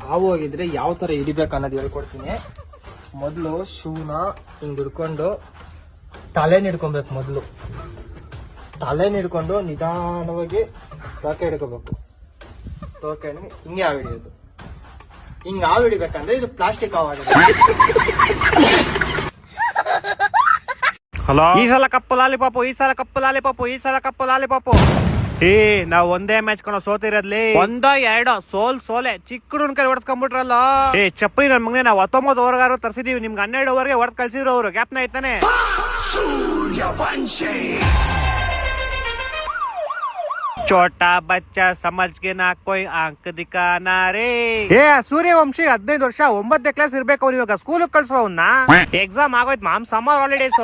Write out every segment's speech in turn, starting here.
ಹಾವು ಹೋಗಿದ್ರೆ ಯಾವ ತರ ಹಿಡಿಬೇಕು ಅನ್ನೋದು ಹೇಳ್ಕೊಡ್ತೀನಿ. ಮೊದಲು ಶೂನ ಹಿಂಗ್ ಹಿಡ್ಕೊಂಡು ತಲೆನ ಹಿಡ್ಕೊಬೇಕು. ಮೊದಲು ತಲೆನ ಹಿಡ್ಕೊಂಡು ನಿಧಾನವಾಗಿ ತೋಕೆ ಹಿಡ್ಕೋಬೇಕು. ತೋಕೆ ಹಿಂಗೆ ಹಾವು ಹಿಡಿಯೋದು. ಹಿಂಗ್ ಹಾವು ಹಿಡಿಬೇಕಂದ್ರೆ ಇದು ಪ್ಲಾಸ್ಟಿಕ್ ಹಾವು ಆಗಿದೆ. ಹಲೋ, ಈ ಸಲ ಕಪ್ಪು ಲಾಲಿಪಾಪು, ಈ ಸಲ ಕಪ್ಪು ಲಾಲಿಪಾಪು, ಈ ಸಲ ಕಪ್ಪು ಲಾಲಿಪಾಪು. ನಾವ್ ಒಂದೇ ಮ್ಯಾಚ್ ಕಣ ಸೋತಿರೋದ್ಲಿ, ಒಂದೋ ಎರಡೋ ಸೋಲೆ ಚಿಕ್ಕ ಕೈ ಹೊಡ್ಸ್ಕೊಂಡ್ಬಿಟ್ರಲ್ಲ. ಚಪ್ಪಲಿ ನನ್ ಮಗನೇ, ನಾವು 19 ಓವರ್ಗಾರು ತರ್ಸಿದೀವಿ, ನಿಮ್ಗೆ 12 ಓವರ್ಗೆ ಹೊಡೆದ್ ಕಳ್ಸಿದ್ರು ಅವ್ರು. ಗ್ಯಾಪ್ನ ಐತಾನೆ. ಚೋಟಾ ಬಚ್ಚ ಸಮಜ್ಗೆ ನಾ ಕೊಯ್ ಅಂಕ ದಿಕ್ಕಾನ ರೇ. ಸೂರ್ಯವಂಶಿ 15 ವರ್ಷ 9ನೇ ಕ್ಲಾಸ್ ಇರ್ಬೇಕು. ಅವ್ನು ಇವಾಗ ಸ್ಕೂಲ್ ಕಳ್ಸೋ ಅವ್ನ. ಎಕ್ಸಾಮ್ ಆಗೋಯ್ತು ಮಾಮ್, ಸಮ್ಮರ್ ಹಾಲಿಡೇಸ್.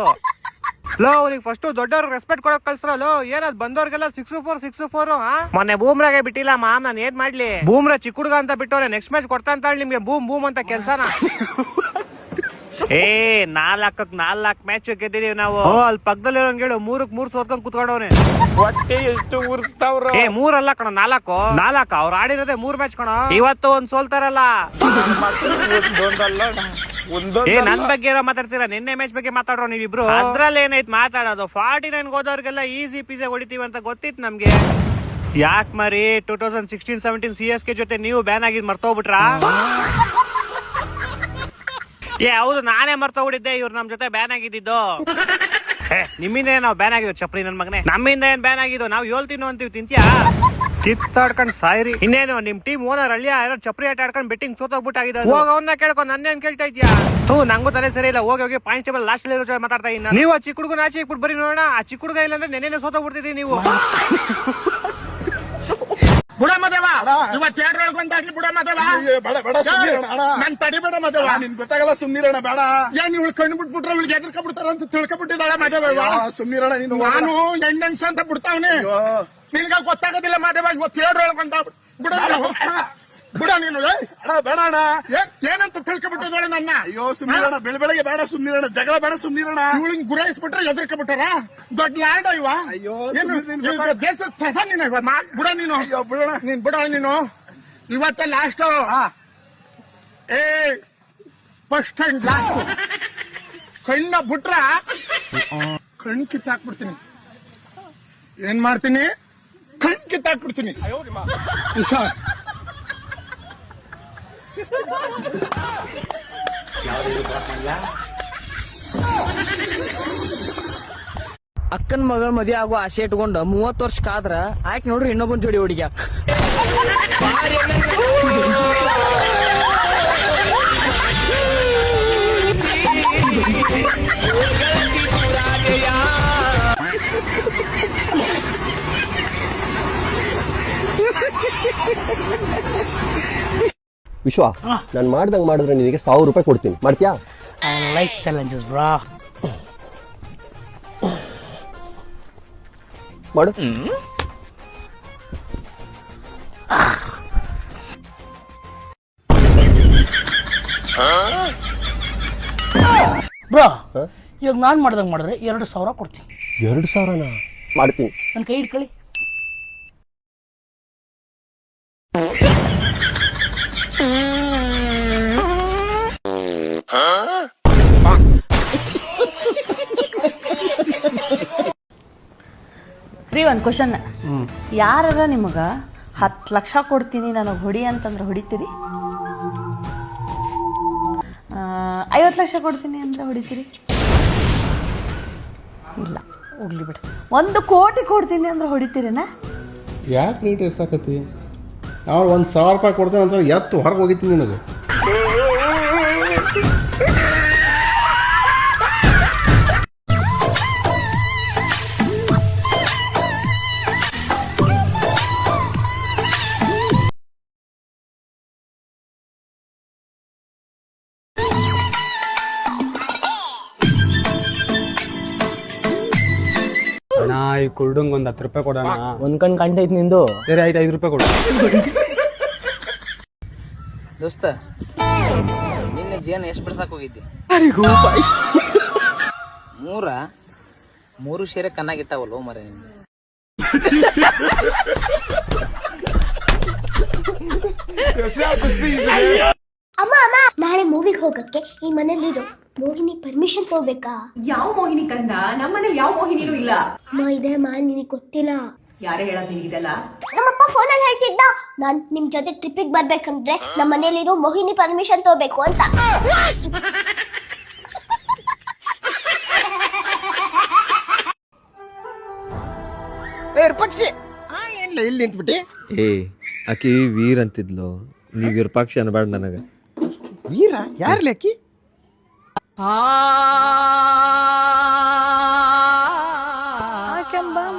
ಲೋ, ಅವ್ನಿಗೆ ಫಸ್ಟ್ ದೊಡ್ಡವ್ರಿಗೆ ರೆಸ್ಪೆಕ್ಟ್ ಕೊಡಕ್ ಕಳ್ಸ್ರಲ್ಲೋ. ಏನದ್ ಬಂದವ್ರಿಗೆಲ್ಲ 6-4 ಮೊನ್ನೆ ಬೂಮ್ರಾಗೆ ಬಿಟ್ಟಿಲ್ಲ ಮಾಮ್, ನಾನು ಏನ್ ಮಾಡ್ಲಿ? ಬೂಮ್ರಾ ಚಿಕ್ಕ ಹುಡುಗ ಅಂತ ಬಿಟ್ಟವ್ರೆ, ನೆಕ್ಸ್ಟ್ ಮ್ಯಾಚ್ ಕೊಡ್ತಾ ಅಂತ ನಿಮ್ಗೆ ಬೂಮ್ ಅಂತ ಕೆಲ್ಸನ. 4 ಮ್ಯಾಚ್ ಗೆದ್ದಿದೀವಿ ನಾವು. ಅಲ್ಲಿ ಪಕ್ಕದಲ್ಲಿರೋಂಗ್ ಹೇಳು 3-3 ಸೋತ್ಕೊಂಡ್ ಕುತ್ಕೊಂಡವ್ನೆ. ಹೊಟ್ಟೆ ಎಷ್ಟು ಉರ್ಸ್ತಾವ್ರ? 3 ಅಲ್ಲ ಕಣ, 4 ಅವ್ರು ಆಡಿರೋದೇ 3 ಮ್ಯಾಚ್ ಕಣ. ಇವತ್ತು ಒಂದ್ ಸೋಲ್ತಾರಲ್ಲ. ನನ್ ಬಗ್ಗೆ ಮಾತಾಡ್ತೀರಾ? ನಿನ್ನೆ ಮ್ಯಾಚ್ ಬಗ್ಗೆ ಮಾತಾಡ್ರೋ ನೀವಿಬ್ರು. ಅದ್ರಲ್ಲಿ ಏನೈತ್ ಮಾತಾಡೋದು? 49 ಹೋದವ್ರಿಗೆಲ್ಲ ಈಸಿ ಪೀಸೆ ಹೊಡಿತೀವಿ ಅಂತ ಗೊತ್ತಿತ್ತು ನಮ್ಗೆ. ಯಾಕ್ ಮರಿ 2016-17 CSK ಜೊತೆ ನೀವು ಬ್ಯಾನ್ ಆಗಿದ್ ಮರ್ತೋಗ್ಬಿಟ್ರಾ? ಹೌದು, ನಾನೇ ಮರ್ತೋಗ್ಬಿಟ್ಟಿದ್ದೆ ಇವ್ರು ನಮ್ ಜೊತೆ ಬ್ಯಾನ್ ಆಗಿದ್ದು. ನಿಮ್ಮಿಂದ ನಾವು ಬ್ಯಾನ್ ಆಗಿದ್ವು ಚಪ್ರಿ ನನ್ ಮಗನೆ. ನಮ್ಮಿಂದ ಏನ್ ಬ್ಯಾನ್ ಆಗಿದ್ದು? ನಾವ್ 7 ತಿನ್ನು ಅಂತೀವಿ, ತಿಂತ್ಯಾ? ಕಿತ್ತಾಡ್ಕೊಂಡ್ ಸಾಯ್ರಿ. ಇನ್ನೇನು ನಿಮ್ ಟೀಮ್ ಓನರ್ ಹಳ್ಳಿಯ ಯಾರೋ ಚಪ್ರಿ ಆಟ ಆಡ್ಕೊಂಡ್ ಬೆಟ್ಟಿಂಗ್ ಸೋತೋಗ್ಬಿಟ್ಟಾಗಿದೆ. ಹೋಗ ಅವ್ನ ಕೇಳ್ಕೊಂಡು ನನ್ನೇನ್ ಕೇಳ್ತಾ ಇದ್ಯಾ? ನಂಗೂ ತಲೆ ಸರಿ ಇಲ್ಲ. ಹೋಗಿ ಪಾಯಿಂಟ್ ಟೇಬಲ್ ಲಾಸ್ಟ್ ಇರೋ ಮಾತಾಡ್ತಾ ಇನ್ನ. ನೀವು ಆ ಚಿಕ್ಕ ಹುಡುಗನ ಆಚೆ ಇಕ್ಬಿಟ್ಟು ಬರೀ ನೋಡೋಣ. ಆ ಚಿಕ್ಕ ಹುಡುಗ ಇಲ್ಲ ಅಂದ್ರೆ ನೆನ್ನೆ ಸೋತೋಗ್ಬಿಡ್ತಿದ್ರಿ ನೀವು. ಬುಡಮದೇವ ಇವತ್ತು 2 ಹೇಳ್ಕೊಂಡಾಗ್ಲಿ ಬುಡಮದೇವ. ನನ್ ತಡಿಬೇಡ ಮದೇವ, ನಿನ್ ಗೊತ್ತಾಗಲ್ಲ. ಸುಮ್ನಿರೋಣ ಬೇಡ. ಏನ್ ಇವಳು ಕಣ್ಣು ಬಿಟ್ಬಿಟ್ರೆ ಇವಳಿಗೆ ಎದ್ರಕೊಂಡ್ಬಿಡ್ತಾರ ಅಂತ ತಿಳ್ಕೊಬಿಟ್ಟಿದ್ದಾಳೆ ಮದೇವ. ಸುಮ್ನಿರೋಣ ನೀನು. ನಾನು ಹೆಂಗನ್ಸ ಅಂತ ಬಿಡ್ತಾವನಿ, ನಿನ್ಗ ಗೊತ್ತಾಗೋದಿಲ್ಲ ಮದೇವ. ಇವತ್ತು 2 ಹೇಳ್ಕೊಂಡ ಬಿಡ ನೀನು. ಬೇಡ ಅಣ್ಣ, ಏನಂತ ತಿಳ್ಕೊಬಿಟ್ಟಿದ್ದಾಳೆ ನನ್ನ. ಅಯ್ಯೋ ಸುಮ್ನಿರೋಣ, ಬೆಳಗ್ಗೆ ಬೇಡ. ಸುಮ್ನಿರೋಣ, ಜಗಳ ಬೇಡ. ಸುಮ್ನಿರೋಣ. ಇವಳಿಗೆ ಗುರಾಯಿಸ್ಬಿಟ್ರೆ ಎದ್ರಕೊಂಡ್ಬಿಟ್ಟಾರ. ದೊಡ್ಡ ಲ್ಯಾಂಡ್ ಇವ. ಅಯ್ಯೋ ದೇಶದ ಪ್ರಧಾನ ನೀನು. ಬಿಡ ನೀನು. ಬಿಡೋಣ ನೀನ್, ಬಿಡ ನೀನು. ಇವತ್ತ ಲಾಸ್ಟ್. First and last. ಕಣ್ಣ ಬಿಟ್ರ ಕಣ್ ಕಿತ್ತಾಕ್ಬಿಡ್ತೀನಿ. ಏನ್ ಮಾಡ್ತೀನಿ? ಕಣ್ ಕಿತ್ತಾಕ್ಬಿಡ್ತೀನಿ. ಅಕ್ಕನ್ ಮಗಳ ಮದುವೆ ಆಗೋ ಆಸೆ ಇಟ್ಕೊಂಡು 30 ವರ್ಷ ಕಾದ್ರ ಆಯ್ಕೆ ನೋಡ್ರಿ ಇನ್ನೊಬ್ಬನ್ ಜೋಡಿ ಹುಡುಗ. ವಿಶ್ವ, ನಾನು ಮಾಡ್ದಂಗ್ ಮಾಡಿದ್ರೆ ನಿನಗೆ 1000 ರೂಪಾಯಿ ಕೊಡ್ತೀನಿ. ಮಾಡ್ತೀಯಾ? ಐ ಲೈಕ್ ಚಾಲೆಂಜಸ್ ಬ್ರಾ. ಮಾಡು. ಬ್ರಾ, ಇವಾಗ ನಾನ್ ಮಾಡ್ದಂಗ್ ಮಾಡಿದ್ರೆ 2,000 ಕೊಡ್ತೀನಿ. 2,000ನಾ? ಮಾಡ್ತೀನಿ. ನನ್ ಕೈ ಇಟ್ಕೊಳ್ಳಿ. ಒಂದ್ ಕ್ವಶನ್, ಯಾರ ನಿಮಗ 10 ಲಕ್ಷ ಕೊಡ್ತೀನಿ ನನಗೆ ಹೊಡಿ ಅಂತಂದ್ರೆ ಹೊಡಿತೀರಿ? 50 ಲಕ್ಷ ಕೊಡ್ತೀನಿ ಅಂದ್ರೆ ಹೊಡಿತೀರಿ? ಇಲ್ಲ, ಹೋಗ್ಲಿ ಬಿಡ. 1 ಕೋಟಿ ಕೊಡ್ತೀನಿ ಅಂದ್ರೆ ಹೊಡಿತೀರಿನಾ? ಯಾಕೆ ರೇಟ್ ಎಷ್ಟಾಕತಿ? ಅವ್ರು 1,000 ರೂಪಾಯಿ ಕೊಡ್ತೇನೆ ಅಂತ ಎತ್ತು ಹೊರಗೆ ಹೋಗಿತ್ತೀನಿ ನಿನಗೆ. ಈ ಕುರ್ಡಂಗ್ 10 ರೂಪಾಯಿ ಕೊಡೋಣ. ಒಂದ್ ಕಣ್ ಕಂಟೈತ್ ನಿಂದು. ಸರಿ ಆಯ್ತು, 5 ರೂಪಾಯಿ ಕೊಡು. ದೋಸ್ತ, ನಿನ್ನೆ ಜೇನು ಎಷ್ಟು ಬಿಡ್ಸಕ್ ಹೋಗಿದ್ದಿ? 3 ಶೇರೆ ಕಣ್ಣಾಗಿಟ್ಟಾವಲ್ಲ ಮರ. ನಿನ್ನೆ ಅಮ್ಮ ಅಮ್ಮ ನಾಳೆ ಮೂವಿಗೆ ಹೋಗಕ್ಕೆ ಈ ಮನೇಲಿರೋ ಮೋಹಿನಿ ಪರ್ಮಿಷನ್ ತಗೋಬೇಕಾ? ಯಾವ ಮೋಹಿನಿ ಕಂದ? ನಮ್ಮನೇಲಿ ಯಾವ ಮೋಹಿನಿನೂ ಇಲ್ಲ. ಇದೆ ನಿನಗೆ ಗೊತ್ತಿಲ್ಲ. ಯಾರೇ ಹೇಳದ್ ನಿನಗಿದೆಲ್ಲ? ನಮ್ಮಪ್ಪ ಫೋನಲ್ಲಿ ಹೇಳ್ತಿದ್ದ ನಾನ್ ನಿಮ್ ಜೊತೆ ಟ್ರಿಪ್ಪಿಗೆ ಬರ್ಬೇಕಂದ್ರೆ ನಮ್ಮ ಮನೇಲಿರೋ ಮೋಹಿನಿ ಪರ್ಮಿಷನ್ ತಗೋಬೇಕು ಅಂತ. ಪಕ್ಷಿ ಏನಿಲ್ಲ ಇಲ್ಲಿ ನಿಂತ್ಬಿಟ್ಟಿ. ಆಕಿ ವೀರ್ ಅಂತಿದ್ಲು, ನೀ ವಿರೂಪಾಕ್ಷ ಅನ್ಬೇಡ ನನಗ. ವೀರ ಯಾರ್ಲಿ ಅಕ್ಕಿ?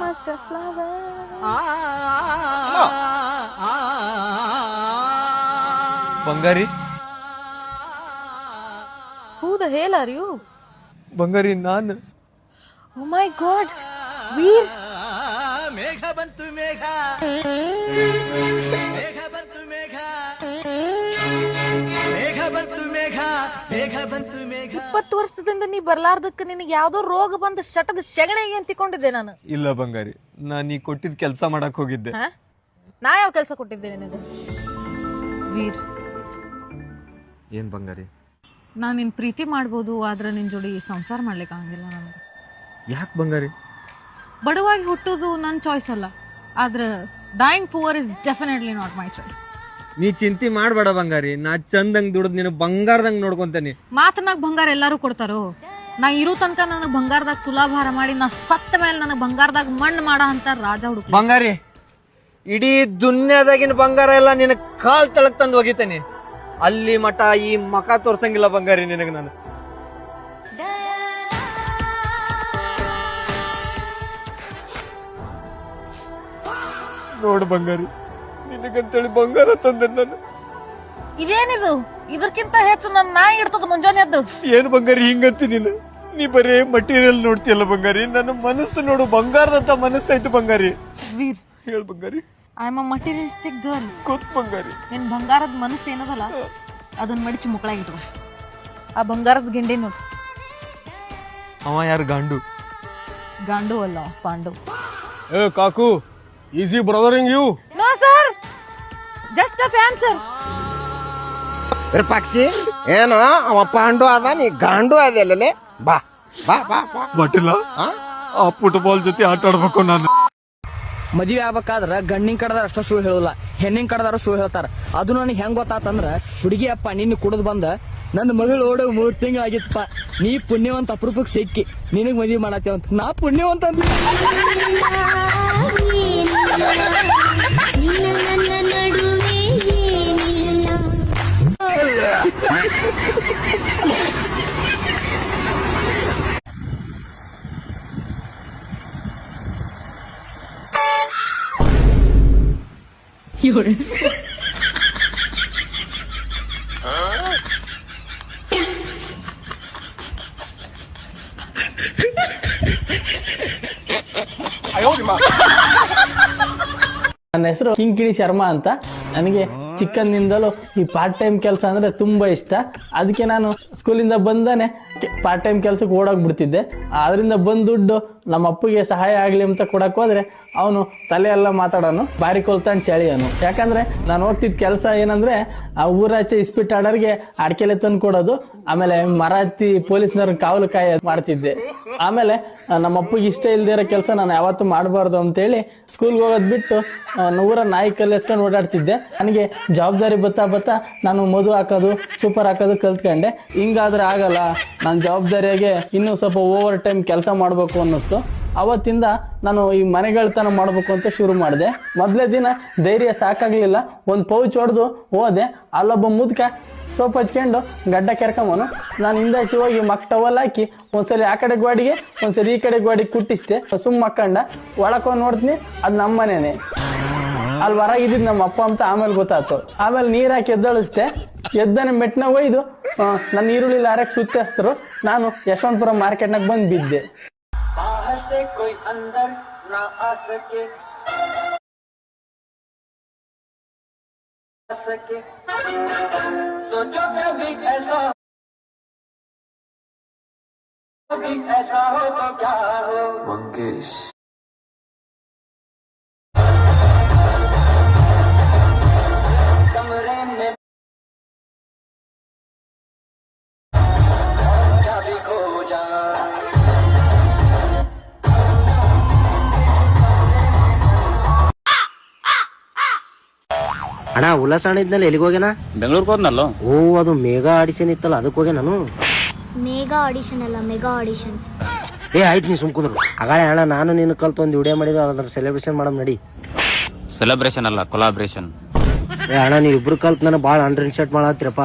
ಬಂಗಾರಿ Who the hell are you? ಬಂಗಾರಿ ನಾನು. Oh my god. ವೀರ್. ಮೇಘ ಬಂತು ಮೇಘ, ಮೇಘ ಬಂತು ಮೇಘ, ಮೇಘ ಬಂತು ಮೇಘ, ಮೇಘ ಬಂತು ಮೇಘ. 20 ವರ್ಷದಿಂದ ನೀ ಬರ್ಲಾರ್ದಕ್ಕೆ ನಿನಗೆ ಯಾವ್ದೋ ರೋಗ ಬಂದ ಶಟದ ಶಗಣಿಗೆ ಅಂತಿಕೊಂಡಿದ್ದೆ ನಾನು. ಇಲ್ಲ ಬಂಗಾರಿ, ನಾನು ನೀ ಕೊಟ್ಟಿದ್ ಕೆಲಸ ಮಾಡಕ್ ಹೋಗಿದ್ದೆ. ನಾ ಯಾವ ಕೆಲಸ ಕೊಟ್ಟಿದ್ದೆ ನಿನಗೆ? ವೀರ್, ಏನ್ ಬಂಗಾರಿ? ನಾನು ನಿನ್ ಪ್ರೀತಿ ಮಾಡ್ಬೋದು, ಆದ್ರೆ ನಿನ್ ಜೋಡಿ ಸಂಸಾರ ಮಾಡ್ಲಿಕ್ಕೆ ಆಗಂಗಿಲ್ಲ ನನಗೆ. ಯಾಕೆ ಬಂಗಾರಿ? ಬಡವಾಗಿ ಹುಟ್ಟೋದು ನನ್ನ ಚಾಯ್ಸ್ ಅಲ್ಲ, ಆದ್ರೆ dying poor is definitely not my choice. ನೀ ಚಿಂತೆ ಮಾಡ್ಬೇಡ ಬಂಗಾರಿ, ನಾ ಚಂದಂಗ್ ದುಡ್ದು ನೀನು ಬಂಗಾರದಂಗ್ ನೋಡ್ಕೊಂತೇನಿ. ಮಾತನಾಗ ಬಂಗಾರ ಎಲ್ಲಾರು ಕೊಡ್ತಾರೋ? ನಾ ಇರೋ ತನಕ ನನಗೆ ಬಂಗಾರದಾಗ ತುಲಾಭಾರ ಮಾಡಿ, ನಾ ಸತ್ತ ಮೇಲೆ ನನಗೆ ಬಂಗಾರದಾಗ ಮಣ್ಣು ಮಾಡ ಅಂತ ರಾಜ ಹುಡುಕ. ಬಂಗಾರಿ, ಇಡೀ ದುನ್ಯಾದಾಗಿನ ಬಂಗಾರ ಎಲ್ಲ ನಿನ್ನ ಕಾಲ್ ತಳಕ್ ತಂದು ಒಗಿತೇನೆ. ಅಲ್ಲಿ ಮಠ ಈ ಮಕ ತೋರ್ಸಂಗಿಲ್ಲ ಬಂಗಾರಿ ನಿನಗೆ ನಾನು. ನೋಡು ಬಂಗಾರಿ, ನಿನಗಂತೇಳಿ ಬಂಗಾರ ತಂದೆ ನಾನು. ಇದೇನಿದು? ಇದಕ್ಕಿಂತ ಹೆಚ್ಚು ನನ್ನ ನಾಯಿ ಇಡ್ತದ ಮುಂಜಾನೆ ಎದ್ದು. ಏನು ಬಂಗಾರಿ ಹಿಂಗಂತಿ ನೀನು? ನೀ ಬರೇ ಮಟೀರಿಯಲ್ ನೋಡ್ತಿಯಲ್ಲ ಬಂಗಾರಿ, ನನ್ನ ಮನಸ್ಸು ನೋಡು, ಬಂಗಾರದಂತ ಮನಸ್ಸಾಯ್ತು ಬಂಗಾರಿ. ವೀರ್, ಹೇಳು ಬಂಗಾರಿ. I am a materialistic girl. ಕೂತ್ ಬಂಗಾರಿ, ನಿನ್ ಬಂಗಾರದ ಮನಸ್ಸು ಏನದಲ್ಲ ಅದನ್ನ ಮಡಿಚಿ ಮುಕ್ಕಳಾಗಿಟ್ಕೊ. ಆ ಬಂಗಾರದ ಗಿಂಡಿ ನೋಡು. ಅವ ಯಾರು? ಗಾಂಡು? ಗಾಂಡು ಅಲ್ಲ, ಪಾಂಡು. ಏ ಕಾಕು, is he bothering you. No sir, just a fan sir. ಪಕ್ಷಿ ಏನೋ ಅವ ಪಾಂಡು ಅದ, ನೀ ಗಾಂಡು ಅದಲ್ಲೇ. ಬಾ ಬಾ ಬಾ ಬಾ. ಬಟ್ಟಿಲ್ಲ, ಆ ಫುಟ್ಬಾಲ್ ಜೊತೆ ಆಟ ಆಡ್ಬೇಕು ನಾನು. ಮದ್ವೆ ಆಗ್ಬೇಕಾದ್ರ ಗಂಡಿನ ಕಡದಾರ ಅಷ್ಟ ಸುಳ್ಳು ಹೇಳಲ್ಲ, ಹೆಣ್ಣಿನ ಕಡದಾರ ಸುಳ್ಳು ಹೇಳ್ತಾರ. ಅದು ನನಗೆ ಹೆಂಗ್ ಗೊತ್ತಾತಂದ್ರ, ಹುಡುಗಿ ಅಪ್ಪ ನಿನ್ನ ಕುಡಿದ್ ಬಂದ ನನ್ನ ಮಗಳು ಓಡೋ 3 ತಿಂಗಳು ಆಗಿತ್ತಪ್ಪ, ನೀ ಪುಣ್ಯವಂತ ಅಪರೂಪಕ್ಕೆ ಸಿಕ್ಕಿ ನಿನಗ್ ಮದ್ವೆ ಮಾಡತ್ತೇವಂತ. ನಾ ಪುಣ್ಯವಂತ ನನ್ನ ಹೆಸರು ಕಿಂಕಿಣಿ ಶರ್ಮಾ ಅಂತ. ನನಗೆ ಚಿಕ್ಕಂದಿಂದಲೂ ಈ ಪಾರ್ಟ್ ಟೈಮ್ ಕೆಲಸ ಅಂದ್ರೆ ತುಂಬಾ ಇಷ್ಟ. ಅದಕ್ಕೆ ನಾನು ಸ್ಕೂಲಿಂದ ಬಂದಾನೆ ಪಾರ್ಟ್ ಟೈಮ್ ಕೆಲ್ಸಕ್ಕೆ ಓಡೋಗ್ ಬಿಡ್ತಿದ್ದೆ. ಅದರಿಂದ ಬಂದ್ ದುಡ್ಡು ನಮ್ಮ ಅಪ್ಪಗೆ ಸಹಾಯ ಆಗ್ಲಿ ಅಂತ ಕೊಡಕ್ ಹೋದ್ರೆ ಅವನು ತಲೆ ಎಲ್ಲ ಮಾತಾಡೋನು, ಬಾರಿ ಕೊಲ್ತಾಂಡ್ ಚಳಿಯನು. ಯಾಕಂದ್ರೆ ನಾನು ಹೋಗ್ತಿದ್ ಕೆಲಸ ಏನಂದ್ರೆ ಆ ಊರಾಚೆ ಇಸ್ಪಿಟ್ ಆಡೋರಿಗೆ ಅಡ್ಕೆಲೆ ತಂದು ಕೊಡೋದು, ಆಮೇಲೆ ಮರ ಹತ್ತಿ ಪೊಲೀಸ್ನವ್ರ ಕಾವಲು ಕಾಯ ಮಾಡ್ತಿದ್ದೆ. ಆಮೇಲೆ ನಮ್ಮ ಅಪ್ಪಗೆ ಇಷ್ಟ ಇಲ್ದೇ ಇರೋ ಕೆಲಸ ನಾನು ಯಾವತ್ತೂ ಮಾಡಬಾರ್ದು ಅಂತೇಳಿ ಸ್ಕೂಲ್ಗೆ ಹೋಗೋದ್ ಬಿಟ್ಟು ಊರ ನಾಯಿ ಕಲ್ಲೆಸ್ಕೊಂಡು ಓಡಾಡ್ತಿದ್ದೆ. ನನಗೆ ಜವಾಬ್ದಾರಿ ಬತ್ತಾ ನಾನು ಮಧು ಹಾಕೋದು, ಸೂಪರ್ ಹಾಕೋದು ಕಲ್ತ್ಕೊಂಡೆ. ಹಿಂಗಾದ್ರೆ ಆಗಲ್ಲ, ನಾನು ಜವಾಬ್ದಾರಿಯಾಗೆ ಇನ್ನೂ ಸ್ವಲ್ಪ ಓವರ್ ಟೈಮ್ ಕೆಲಸ ಮಾಡಬೇಕು ಅನ್ನಿಸ್ತು. ಅವತ್ತಿಂದ ನಾನು ಈ ಮನೆಗಳತನ ಮಾಡಬೇಕು ಅಂತ ಶುರು ಮಾಡಿದೆ. ಮೊದಲೇ ದಿನ ಧೈರ್ಯ ಸಾಕಾಗ್ಲಿಲ್ಲ, ಒಂದು ಪೌಚ್ ಹೊಡೆದು ಹೋದೆ. ಅಲ್ಲೊಬ್ಬ ಮುದ್ಕ ಸೋಪ್ ಹಚ್ಕೊಂಡು ಗಡ್ಡ ಕೆರ್ಕೊಂಬನು. ನಾನು ಹಿಂದಾಸಿ ಹೋಗಿ ಟವಲ್ ಹಾಕಿ ಒಂದ್ಸಲಿ ಆ ಕಡೆ ಗೋಡಿಗೆ ಒಂದ್ಸಲಿ ಈ ಕಡೆ ಗೋಡಿಗೆ ಕುಟ್ಟಿಸ್ತೆ. ಸುಮ್ಮ ಮಕ್ಕಂಡ ಒಳಕೊಂಡ್ ನೋಡ್ತೀನಿ, ಅದು ನಮ್ಮ ಮನೇನೆ. ಅಲ್ಲಿ ಹೊರಗಿದ್ದು ನಮ್ಮ ಅಪ್ಪ ಅಂತ ಆಮೇಲೆ ಗೊತ್ತಾಯ್ತು. ಆಮೇಲೆ ನೀರ್ ಹಾಕಿ ಎದ್ದಳಿಸ್ತೆ. ಎದ್ದನೆ ಮೆಟ್ನ ಒಯ್ದು ನನ್ನ ಈರುಳ್ಳಿ ಲಾರಕ್ಕೆ ಸುತ್ತಿಸ್ತರು. ನಾನು ಯಶವಂತಪುರ ಮಾರ್ಕೆಟ್ನಾಗ ಬಂದು ಬಿದ್ದೆ. कमरे ಅಣ್ಣ ಉಲ್ಲಾಸ ಅಣ್ಣ ಇದ್ನಲ್ಲ ಎಲ್ಲಿಗೆ ಹೋಗ್ಯಾನ? ಬೆಂಗಳೂರಿಗೆ ಹೋದ್ನಲ್ಲ. ಓ ಅದು ಮೇಗಾ ಆಡಿಷನ್ ಇತ್ತಲ್ಲ ಅದಕ್ಕೆ ಹೋಗ್ಯ ನಾನು. ಮೇಗಾ ಆಡಿಷನ್ ಅಲ್ಲ, ಮೆಗಾ ಆಡಿಷನ್. ಆಯ್ತು ನೀ ಸುಮ್ಕುದ್ರು. ಹಾಗಾಳೆ ಅಣ್ಣ ನಾನು ನೀನು ಕಲ್ತು ಒಂದು ವಿಡಿಯೋ ಮಾಡಿದ ಅದ್ರ ಸೆಲೆಬ್ರೇಷನ್ ಮಾಡಮ್ ನಡಿ. ಸೆಲೆಬ್ರೇಷನ್ ಅಲ್ಲ, ಕೊಲಾಬ್ರೇಷನ್. ಅಣ್ಣ ನೀವು ಇಬ್ರು ಕಲ್ತ್ ನಾನು ಭಾಳ ಅಂಡರ್ ಇನ್ಸರ್ಟ್ ಮಾಡತ್ತೀರಪ್ಪ.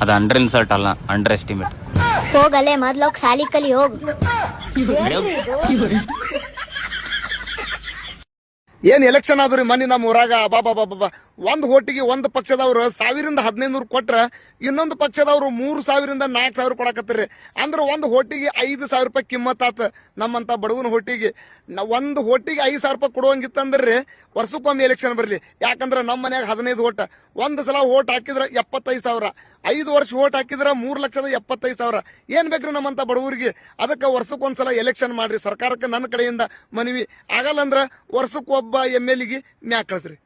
ಅದು ಅಂಡರ್ ಇನ್ಸಲ್ಟ್ ಅಲ್ಲ, ಅಂಡರ್ ಎಸ್ಟಿಮೇಟ್. ಹೋಗಲ್ಲೇ ಮೊದ್ಲೋಗ್ ಸಾಲಿ ಕಲಿ ಹೋಗ್. ಏನ್ ಎಲೆಕ್ಷನ್ ಆದ್ರಿ ಮನಿ ನಮ್ಮ ಊರಾಗ ಬಾಬಾ ಒಂದ್ ಹೋಟಿಗೆ ಒಂದ್ ಪಕ್ಷದವ್ರು 1000-1500 ಕೊಟ್ರ ಇನ್ನೊಂದು ಪಕ್ಷದವ್ರು 3000-4000 ಕೊಡಕತ್ತೀರಿ. ಅಂದ್ರ ಒಂದ್ ಹೋಟಿಗೆ 5000 ರೂಪಾಯಿ ಕಿಮ್ಮತ್ ಆತ. ನಮ್ಮಂತ ಬಡವನ ಹೋಟಿಗೆ ಒಂದ್ ಹೋಟಿಗೆ 5000 ರೂಪಾಯಿ ಕೊಡುವಂಗಿತ್ತಂದ್ರಿ ವರ್ಷಕ್ಕೊಮ್ಮೆ ಎಲೆಕ್ಷನ್ ಬರ್ಲಿ. ಯಾಕಂದ್ರ ನಮ್ಮ ಮನ್ಯಾಗ 15 ಓಟ್, ಒಂದ್ ಸಲ ಓಟ್ ಹಾಕಿದ್ರ 75,000, 5 ವರ್ಷ ಓಟ್ ಹಾಕಿದ್ರ 3,75,000. ಏನ್ ಬೇಕ್ರಿ ನಮ್ಮಂತ ಬಡವರಿಗೆ? ಅದಕ್ಕ ವರ್ಷಕ್ಕೊಂದ್ಸಲ ಎಲೆಕ್ಷನ್ ಮಾಡ್ರಿ. ಸರ್ಕಾರಕ್ಕೆ ನನ್ನ ಕಡೆಯಿಂದ ಮನವಿ. ಆಗಲ್ಲಂದ್ರ ವರ್ಷಕ್ಕೊಬ್ಬ MLA ಮ್ಯಾಕ್ ಕಳಿಸ್ರಿ.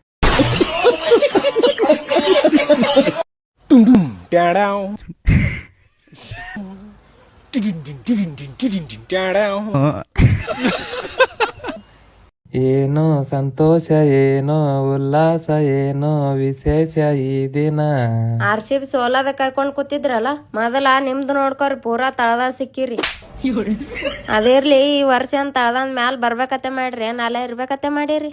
ಏನೋ ಸಂತೋಷ, ಏನೋ ಉಲ್ಲಾಸ, ಏನೋ ವಿಶೇಷ ಈ ದಿನ. RCB ಸೋಲಾದ ಕಾಯ್ಕೊಂಡ್ ಕೂತಿದ್ರಲ್ಲ, ಮೊದಲ ನಿಮ್ದು ನೋಡ್ಕೊರಿ ಪೂರಾ ತಳದ ಸಿಕ್ಕಿರಿ. ಅದಿರ್ಲಿ, ಈ ವರ್ಷ ತಳದ ಮ್ಯಾಲ ಬರ್ಬೇಕತ್ತೆ ಮಾಡ್ರಿ, ನಾಳೆ ಇರ್ಬೇಕತ್ತೆ ಮಾಡಿರಿ.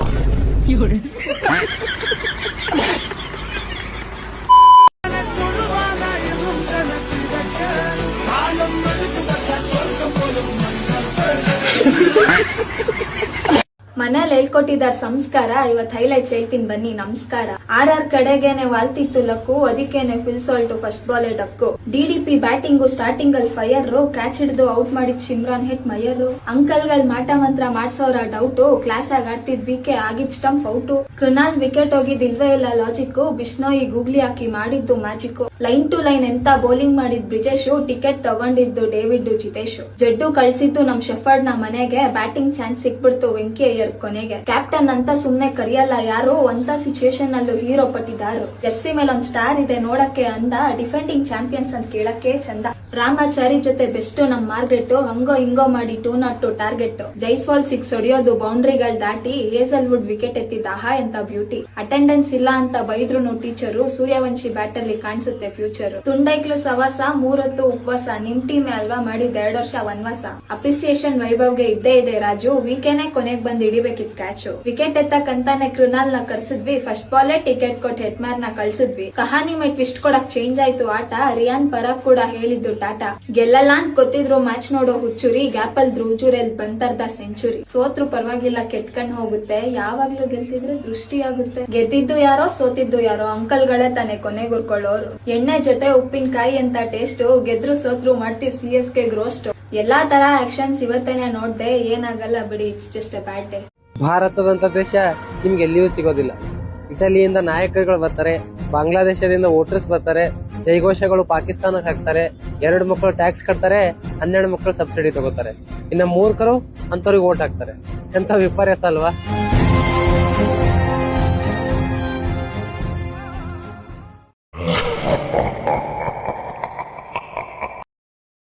ಮನೇಲಿ ಹೇಳ್ಕೊಟ್ಟಿದ್ದಾರೆ ಸಂಸ್ಕಾರ. ಇವತ್ ಹೈಲೈಟ್ಸ್ ಹೇಳ್ತೀನಿ ಬನ್ನಿ. ನಮಸ್ಕಾರ. RR ಕಡೆಗೇನೆ ವಾಲ್ತಿತ್ತು ಲಕ್ಕು, ಅದಕ್ಕೇನೆ Phil Salt first ball deck. DDP batting starting ಅಲ್ಲಿ ಫೈರ್, ಕ್ಯಾಚ್ ಹಿಡಿದು ಔಟ್ ಮಾಡಿದ್ ಶಿಮ್ರಾನ್ ಹೆಟ್ ಮಯರ್. ಅಂಕಲ್ ಗಳು ಮಾಟ ಮಂತ್ರ ಮಾಡ್ಸೋರ ಡೌಟ್, ಕ್ಲಾಸ್ ಆಗಿ ಆಡ್ತಿದ್ ವಿಕೆ ಆಗಿದ್ ಸ್ಟಂಪ್ ಔಟ್. ಕೃಣಾಲ್ ವಿಕೆಟ್ ಹೋಗಿದ್ ಇಲ್ವೇ ಇಲ್ಲ ಲಾಜಿಕ್, ಬಿಷ್ಣೋಯಿ ಗೂಗ್ಲಿ ಹಾಕಿ ಮಾಡಿದ್ದು ಮ್ಯಾಜಿಕ್. ಲೈನ್ ಟು ಲೈನ್ ಎಂತ ಬೌಲಿಂಗ್ ಮಾಡಿದ್ ಬ್ರಿಜೇಶ್, ಟಿಕೆಟ್ ತಗೊಂಡಿದ್ದು ಡೇವಿಡ್ ಜಿತೇಶ್. ಜಡ್ಡು ಕಳ್ಸಿದ್ದು ನಮ್ ಶೆಫರ್ಡ್ ನ ಮನೆಗೆ, ಬ್ಯಾಟಿಂಗ್ ಚಾನ್ಸ್ ಸಿಕ್ಬಿಡ್ತು ವೆಂಕಿ ಅಯ್ಯರ್ ಕೊನೆಗೆ. ಕ್ಯಾಪ್ಟನ್ ಅಂತ ಸುಮ್ನೆ ಕರಿಯಲ್ಲ ಯಾರು, ಅಂತ ಸಿಚುವೇಶನ್ ಅಲ್ಲೂ ಹೀರೋ ಪಟ್ಟಿದಾರು. ಜರ್ಸಿ ಮೇಲೆ ಒಂದ್ ಸ್ಟಾರ್ ಇದೆ ನೋಡಕ್ಕೆ ಅಂದ, ಡಿಫೆಂಡಿಂಗ್ ಚಾಂಪಿಯನ್ಸ್ ಅಂತ ಕೇಳಕ್ಕೆ ಚಂದ. ರಾಮಾಚಾರಿ ಜೊತೆ ಬೆಸ್ಟ್ ನಮ್ ಮಾರ್ಗ್ರೆಟ್, ಹಂಗೋ ಹಿಂಗೋ ಮಾಡಿ 202 ಟಾರ್ಗೆಟ್. ಜೈಸ್ವಾಲ್ 6 ಹೊಡಿಯೋದು ಬೌಂಡ್ರಿಗಳು ದಾಟಿ, ಹೇಸಲ್ವುಡ್ ವಿಕೆಟ್ ಎತ್ತಿದ ಆಹಾ ಎಂತ ಬ್ಯೂಟಿ. ಅಟೆಂಡೆನ್ಸ್ ಇಲ್ಲ ಅಂತ ಬೈದ್ರು ಟೀಚರು, ಸೂರ್ಯವಂಶಿ ಬ್ಯಾಟ್ ಅಲ್ಲಿ ಕಾಣಿಸುತ್ತೆ ಫ್ಯೂಚರ್. ತುಂಡೈಕ್ಲು ಸವಾಸ 3 ಹೊತ್ತು ಉಪವಾಸ, ನಿಮ್ ಟೀಮೇ ಅಲ್ವಾ ಮಾಡಿದ್ 2 ವರ್ಷ ವನವಾಸ. ಅಪ್ರಿಸಿಯೇಷನ್ ವೈಭವ್ಗೆ ಇದ್ದೇ ಇದೆ ರಾಜು, ವೀಕೆನೆ ಕೊನೆಗ್ ಬಂದ್ ಹಿಡಿಬೇಕಿತ್ ಕ್ಯಾಚು. ವಿಕೆಟ್ ಎತ್ತಕ್ಕಂತಾನೆ ಕೃಣಾಲ್ ನ ಕರ್ಸಿದ್ವಿ, ಫಸ್ಟ್ ಬಾಲೇ ಟಿಕೆಟ್ ಕೊಟ್ಟು ಹೆಟ್ಮ್ಯಾರ್ ನ ಕಳ್ಸಿದ್ವಿ. ಕಹಾನಿ ಮೇಲೆ ಟ್ವಿಸ್ಟ್ ಕೊಡಕ್ ಚೇಂಜ್ ಆಯ್ತು ಆಟ, ರಿಯಾನ್ ಪರಾಗ್ ಕೂಡ ಹೇಳಿದ್ದು ಟಾಟಾ. ಗೆಲ್ಲಲ್ಲ ಅಂತ ಗೊತ್ತಿದ್ರು ಮ್ಯಾಚ್ ನೋಡೋ ಹುಚ್ಚುರಿ, ಗ್ಯಾಪಲ್ ಧ್ರುವಜುರೆಲ್ ಬಂತರ್ಧ ಸೆಂಚುರಿ. ಸೋತ್ರು ಪರವಾಗಿಲ್ಲ ಕೆಟ್ಕಂಡ್ ಹೋಗುತ್ತೆ, ಯಾವಾಗ್ಲೂ ಗೆಲ್ತಿದ್ರೆ ದೃಷ್ಟಿ ಆಗುತ್ತೆ. ಗೆದ್ದಿದ್ದು ಯಾರೋ ಸೋತಿದ್ದು ಯಾರೋ, ಅಂಕಲ್ ಗಳೇ ತಾನೆ ಕೊನೆಗುರ್ಕೊಳ್ಳೋರು. ಎಣ್ಣೆ ಜೊತೆ ಉಪ್ಪಿನಕಾಯಿ ಅಂತ ಟೇಸ್ಟ್, ಗೆದ್ರು ಸೋತ್ರು ಮಾಡ್ತೀವಿ CSK ಗ್ರೋಸ್ಟ್. ಎಲ್ಲಾ ತರ ಆಕ್ಷನ್ಸ್ ಇವತ್ತೇನೆ ನೋಡ್ದೆ, ಏನಾಗಲ್ಲ ಬಿಡಿ, it's just a bad day. ಭಾರತದಂತ ದೇಶ ನಿಮ್ಗೆ ಎಲ್ಲಿಯೂ ಸಿಗೋದಿಲ್ಲ. ಇಟಲಿಯಿಂದ ನಾಯಕರುಗಳು ಬರ್ತಾರೆ, ಬಾಂಗ್ಲಾದೇಶದಿಂದ ವೋಟರ್ಸ್ ಬರ್ತಾರೆ, ಜೈಘೋಷಗಳು ಪಾಕಿಸ್ತಾನಕ್ಕೆ ಹಾಕ್ತಾರೆ, 2 ಮಕ್ಕಳು ಟ್ಯಾಕ್ಸ್ ಕಟ್ತಾರೆ, 12 ಮಕ್ಕಳು ಸಬ್ಸಿಡಿ ತಗೋತಾರೆ. ಇನ್ನ ಮೂರ್ಖರು ಅಂತವ್ರಿಗೆ ವೋಟ್ ಹಾಕ್ತಾರೆ. ಎಂತ ವಿಪರ್ಯಾಸ ಅಲ್ವಾ?